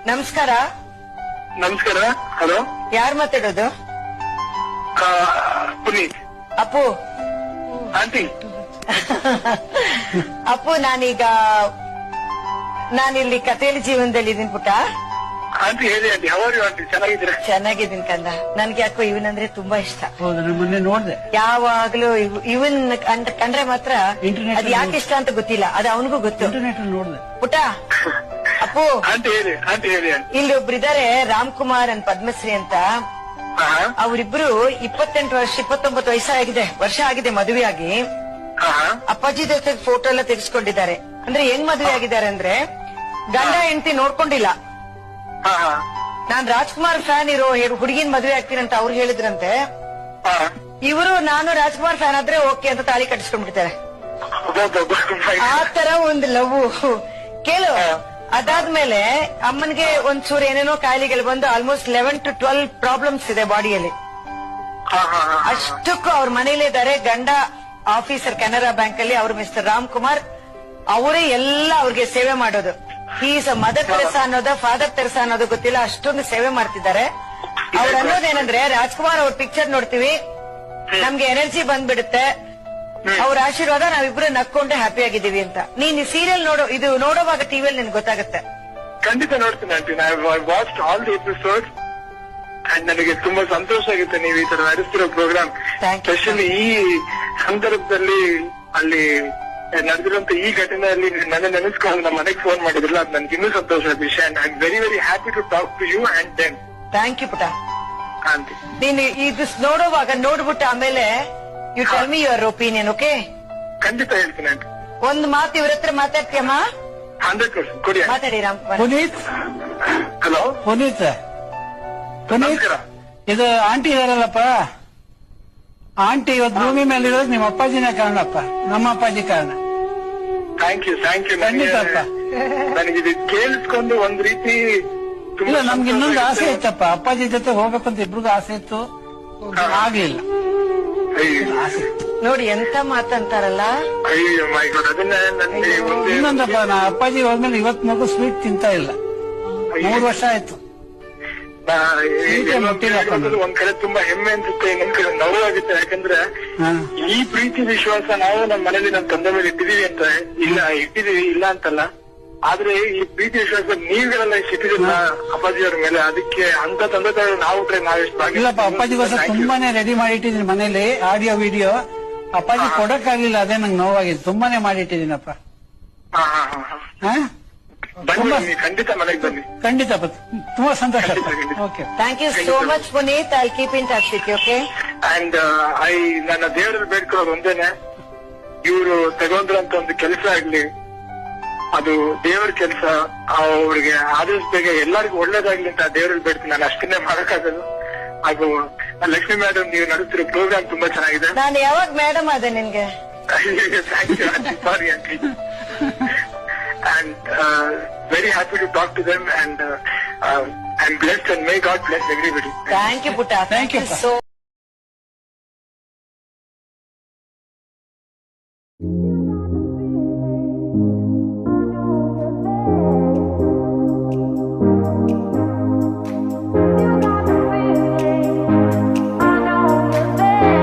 ನಮಸ್ಕಾರ. ನಮಸ್ಕಾರ. ಹಲೋ, ಯಾರು ಮಾತಾಡೋದು? ಪುನೀತ್. ಅಪ್ಪು. ಆಂಟಿ. ಅಪ್ಪು, ನಾನಿಲ್ಲಿ ಕಥೆಯಲ್ಲಿ ಜೀವನದಲ್ಲಿ ಇದೀನಿ ಪುಟ್ಟ. ಆಂಟಿ ಹೇಳಿ ಆಂಟಿ, ಹೌದು ಆಂಟಿ, ಚೆನ್ನಾಗಿದ್ದೀರಾ? ಚೆನ್ನಾಗಿದ್ದೀನಿ ಕಂದ. ನನ್ಗೆ ಯಾಕೋ ಇವನಂದ್ರೆ ತುಂಬಾ ಇಷ್ಟ. ಹೌದು, ಮೊನ್ನೆ ನೋಡ್ದೆ. ಯಾವಾಗ್ಲೂ ಇವನ್ ಕಂಡ್ರೆ ಮಾತ್ರ ಅದ್ ಯಾಕೆ ಇಷ್ಟ ಅಂತ ಗೊತ್ತಿಲ್ಲ, ಅದು ಅವನಿಗೂ ಗೊತ್ತು. ಇಂಟರ್ನೆಟ್ ನೋಡ್ದೆ ಪುಟ್ಟ. ಅಪ್ಪು, ಆಂಟಿ ಹೇಳಿ ಆಂಟಿ, ಹೇಳಿ ಆಂಟಿ. ಇಲ್ಲಿ ಒಬ್ರಿದ್ದಾರೆ, ರಾಮ್ ಕುಮಾರ್ ಅಂಡ್ ಪದ್ಮಶ್ರೀ ಅಂತ. ಅವರಿಬ್ರು 29 ವರ್ಷ ಆಗಿದೆ ಮದುವೆ ಆಗಿ. ಅಪ್ಪಾಜಿ ಜೊತೆ ಫೋಟೋ ಎಲ್ಲ ತೆಗೆಸ್ಕೊಂಡಿದ್ದಾರೆ. ಅಂದ್ರೆ ಹೆಂಗ್ ಮದುವೆ ಆಗಿದ್ದಾರೆ ಅಂದ್ರೆ, ಗಂಡ ಹೆಂಡತಿ ನೋಡ್ಕೊಂಡಿಲ್ಲ. ನಾನ್ ರಾಜ್ಕುಮಾರ್ ಫ್ಯಾನ್ ಇರೋ ಹುಡುಗಿನ ಮದುವೆ ಆಗ್ತೀನಿ ಅಂತ ಅವ್ರು ಹೇಳಿದ್ರಂತೆ. ಇವರು ನಾನು ರಾಜ್ಕುಮಾರ್ ಫ್ಯಾನ್ ಆದ್ರೆ ಓಕೆ ಅಂತ ತಾಳಿ ಕಟ್ಟಿಸ್ಕೊಂಡ್ಬಿಡ್ತಾರೆ. ಆ ತರ ಒಂದು ಲವ್. ಕೇಳು, ಅದಾದ್ಮೇಲೆ ಅಮ್ಮನ್ಗೆ ಒಂಚೂರು ಏನೇನೋ ಕಾಯಿಲೆಗಳು ಬಂದು ಆಲ್ಮೋಸ್ಟ್ 11 to 12 ಪ್ರಾಬ್ಲಮ್ಸ್ ಇದೆ ಬಾಡಿಯಲ್ಲಿ. ಅಷ್ಟಕ್ಕೂ ಅವ್ರ ಮನೇಲಿದ್ದಾರೆ. ಗಂಡ ಆಫೀಸರ್ ಕೆನರಾ ಬ್ಯಾಂಕ್ ಅಲ್ಲಿ, ಅವ್ರು ಮಿಸ್ಟರ್ ರಾಮ್ ಕುಮಾರ್. ಅವರೇ ಎಲ್ಲ ಅವ್ರಿಗೆ ಸೇವೆ ಮಾಡೋದು. ಈಸ್ ಮದರ್ ತೆರೆಸಾ ಅನ್ನೋದ ಫಾದರ್ ತೆರೆಸಾ ಅನ್ನೋದು ಗೊತ್ತಿಲ್ಲ, ಅಷ್ಟೊಂದು ಸೇವೆ ಮಾಡ್ತಿದ್ದಾರೆ. ಅವ್ರು ಅನ್ನೋದೇನಂದ್ರೆ, ರಾಜ್ಕುಮಾರ್ ಅವ್ರ ಪಿಕ್ಚರ್ ನೋಡ್ತೀವಿ, ನಮ್ಗೆ ಎನರ್ಜಿ ಬಂದ್ಬಿಡುತ್ತೆ, ಅವ್ರ ಆಶೀರ್ವಾದ ನಾವಿಬ್ರು ನಕ್ಕೊಂಡೆ ಹ್ಯಾಪಿ ಆಗಿದ್ದೀವಿ ಅಂತ. ನೀನ್ ಸೀರಿಯಲ್ ಇದು ನೋಡುವಾಗ ಟಿವಿಯಲ್ಲಿ ನಿನ್ಗೆ ಗೊತ್ತಾಗುತ್ತೆ. ಖಂಡಿತ ನೋಡ್ತೀನಿ aunty. Watched all the episodes and ನನಗೆ ತುಂಬಾ ಸಂತೋಷ ಆಗುತ್ತೆ ನೀವು ಈ ತರ ನಡೆಸ್ತಿರೋ ಪ್ರೋಗ್ರಾಮ್. ಸ್ಪೆಷಲಿ ಈ ಸಂದರ್ಭದಲ್ಲಿ ಅಲ್ಲಿ ನಡೆದಿರುವಂತ ಈ ಘಟನೆಯಲ್ಲಿ ನನ್ನ ನೆನೆಸ್ಕೊಂಡು ನಮ್ಮ ಮನೆಗೆ ಫೋನ್ ಮಾಡಿದ್ರಲ್ಲ, ಅದು ನನ್ಗೆ ಇನ್ನೂ ಸಂತೋಷದ ವಿಷಯ. And I am very very happy to talk to you and them. Thank you ಪುಟ. ಆಂಟಿ, ನೀನು ಇದು ನೋಡುವಾಗ ನೋಡ್ಬಿಟ್ಟು ಆಮೇಲೆ you tell me your opinion, okay? ಖಂಡಿತ ಹೇಳ್ತೀನಿ ಆಂಟಿ. ಒಂದು ಮಾತು ಇವ್ರ ಹತ್ರ ಮಾತಾಡ್ತೀಯಮ್ಮ? 100% ಕೊಡಿ. ಮಾತಾಡಿ ರಾಮ್ ಕುಮಾರ್. ಪುನೀತ್. ಹಲೋ ಪುನೀತ್. ನಮಸ್ಕಾರ. ಇದು ಆಂಟಿ ಇದಾರಲ್ಲಪ್ಪ, ಆಂಟಿ ಇವತ್ತು ಭೂಮಿ ಮೇಲೆ ಇರೋದು ನಿಮ್ಮ ಅಪ್ಪಾಜಿನೇ ಕಾರಣಪ್ಪ, ನಮ್ಮ ಅಪ್ಪಾಜಿ ಕಾರಣ. Thank you. ಖಂಡಿತಪ್ಪ. ನನಗಿದು ಕೇಳಿಸ್ಕೊಂಡು ಒಂದ್ ರೀತಿ ಇಲ್ಲ, ನಮ್ಗೆ ಇನ್ನೊಂದು ಆಸೆ ಇತ್ತಪ್ಪ, ಅಪ್ಪಾಜಿ ಜೊತೆ ಹೋಗ್ಬೇಕಂತ ಇಬ್ರಿಗೂ ಆಸೆ ಇತ್ತು, ಆಗ್ಲಿಲ್ಲ. ಆಸೆ ನೋಡಿ ಎಂತ ಮಾತಂತಾರಲ್ಲ. ಅಯ್ಯೋ ಮೈ ಗಾಡ್, ಅದನ್ನ ನನಗೆ ಇನ್ನೊಂದಪ್ಪ, ನಾ ಅಪ್ಪಾಜಿ ಹೋದ್ಮೇಲೆ ಇವತ್ ಮಗು ಸ್ವೀಟ್ ತಿಂತಾ ಇಲ್ಲ, 3 ವರ್ಷ ಆಯ್ತು. ಒಂದ್ ಕಡೆ ತುಂಬಾ ಹೆಮ್ಮೆ ಅನ್ಸುತ್ತೆ, ಇನ್ನೊಂದ್ ಕಡೆ ನೋವು ಆಗುತ್ತೆ. ಯಾಕಂದ್ರೆ ಈ ಪ್ರೀತಿ ವಿಶ್ವಾಸ ನಾವು ನಮ್ಮ ಮನೇಲಿ ನಮ್ಮ ತಂದೆ ಮೇಲೆ ಇಟ್ಟಿದೀವಿ ಅಂತ ಇಲ್ಲ ಅಂತಲ್ಲ, ಆದ್ರೆ ಈ ಪ್ರೀತಿ ವಿಶ್ವಾಸ ನೀವುಗಳೆಲ್ಲ ಇಟ್ಟಿದಿಲ್ಲ ಅಪ್ಪಾಜಿಯವ್ರ ಮೇಲೆ. ಅದಕ್ಕೆ ಅಂತ ತಂದೆ ತಾಯಿ ನಾವು ನಾವೆಷ್ಟು ಇಲ್ಲಪ್ಪ, ಅಪ್ಪಾಜಿಗೋಸ್ಕರ ತುಂಬಾನೇ ರೆಡಿ ಮಾಡಿಟ್ಟಿದ್ದೀನಿ ಮನೇಲಿ, ಆಡಿಯೋ ವಿಡಿಯೋ. ಅಪ್ಪಾಜಿ ಕೊಡಕ್ಕಾಗ್ಲಿಲ್ಲ, ಅದೇ ನಂಗೆ ನೋವಾಗಿದ್ದು. ತುಂಬಾನೇ ಮಾಡಿಟ್ಟಿದ್ದೀನಪ್ಪ. ಬನ್ನಿ, ಖಂಡಿತ ಮನೆಗೆ ಬನ್ನಿ. ಖಂಡಿತ, ತುಂಬಾ ಸಂತೋಷ. Okay, thank you so much Puneeth. I keep in touch with you, okay? And ನನ್ನ ದೇವರಲ್ಲಿ ಬೇಡ್ಕೊಳ್ಳೋದು ಒಂದೇನೆ, ಇವರು ತಗೊಂಡ್ರಂತ ಒಂದು ಕೆಲಸ ಆಗ್ಲಿ, ಅದು ದೇವರ ಕೆಲಸ, ಅವ್ರಿಗೆ ಆದಷ್ಟು ಬೇಗ ಎಲ್ಲರಿಗೂ ಒಳ್ಳೇದಾಗ್ಲಿ ಅಂತ ದೇವರಲ್ಲಿ ಬೇಡ್ತೀನಿ. ನಾನು ಅಷ್ಟನ್ನೇ ಮಾಡಕ್ಕಾಗದು. ಹಾಗೂ ಲಕ್ಷ್ಮಿ ಮೇಡಮ್, ನೀವು ನಡೆಸ್ತಿರೋ ಪ್ರೋಗ್ರಾಮ್ ತುಂಬಾ ಚೆನ್ನಾಗಿದೆ. ನಾನು ಯಾವಾಗ ಮೇಡಮ್ ಅದೇ ನಿನ್ಗೆ? Thank you aunty, sorry aunty. And very happy to talk to them, and I'm blessed, and may God bless everybody. Thank you, Putta. Thank you so